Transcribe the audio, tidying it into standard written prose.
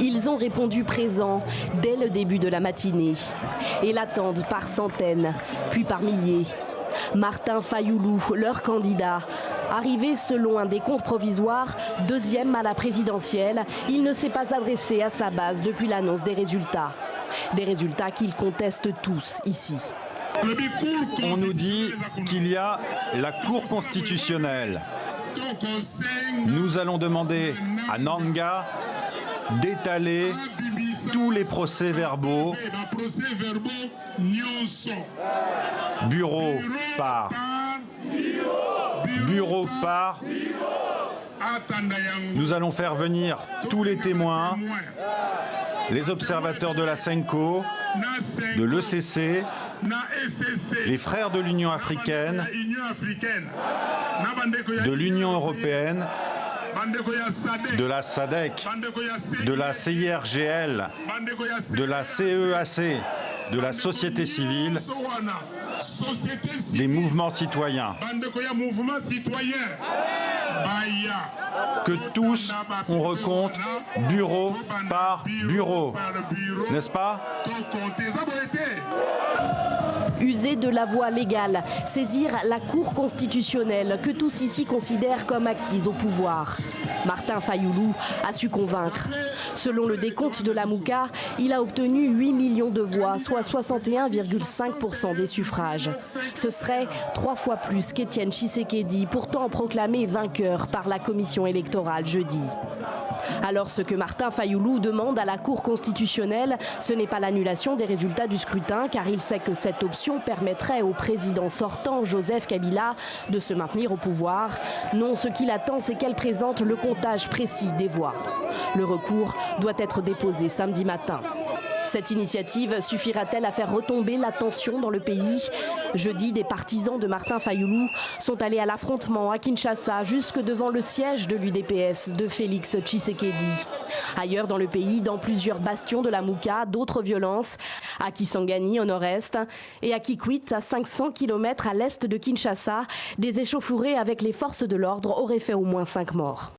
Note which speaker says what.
Speaker 1: Ils ont répondu présents dès le début de la matinée et l'attendent par centaines, puis par milliers. Martin Fayoulou, leur candidat, arrivé selon un décompte provisoire, deuxième à la présidentielle, il ne s'est pas adressé à sa base depuis l'annonce des résultats. Des résultats qu'ils contestent tous ici.
Speaker 2: On nous dit qu'il y a la Cour constitutionnelle. Nous allons demander à Nanga d'étaler tous les procès-verbaux, bureau par bureau par. Nous allons faire venir tous les témoins, les observateurs de la Senko, de l'ECC, les frères de l'Union africaine, de l'Union européenne, de la SADC, de la CIRGL, de la CEAC, de la société civile, des mouvements citoyens. Que tous on recompte bureau par bureau, n'est-ce pas?
Speaker 1: User de la voie légale, saisir la Cour constitutionnelle que tous ici considèrent comme acquise au pouvoir. Martin Fayoulou a su convaincre. Selon le décompte de la Mouka, il a obtenu 8 millions de voix, soit 61,5% des suffrages. Ce serait 3 fois plus qu'Étienne Tshisekedi, pourtant proclamé vainqueur par la commission électorale jeudi. Alors ce que Martin Fayoulou demande à la Cour constitutionnelle, ce n'est pas l'annulation des résultats du scrutin, car il sait que cette option permettrait au président sortant, Joseph Kabila, de se maintenir au pouvoir. Non, ce qu'il attend, c'est qu'elle présente le comptage précis des voix. Le recours doit être déposé samedi matin. Cette initiative suffira-t-elle à faire retomber la tension dans le pays? Jeudi, des partisans de Martin Fayoulou sont allés à l'affrontement à Kinshasa, jusque devant le siège de l'UDPS de Félix Tshisekedi. Ailleurs dans le pays, dans plusieurs bastions de la Mouka, d'autres violences. À Kisangani, au nord-est, et à Kikwit, à 500 km à l'est de Kinshasa, des échauffourées avec les forces de l'ordre auraient fait au moins 5 morts.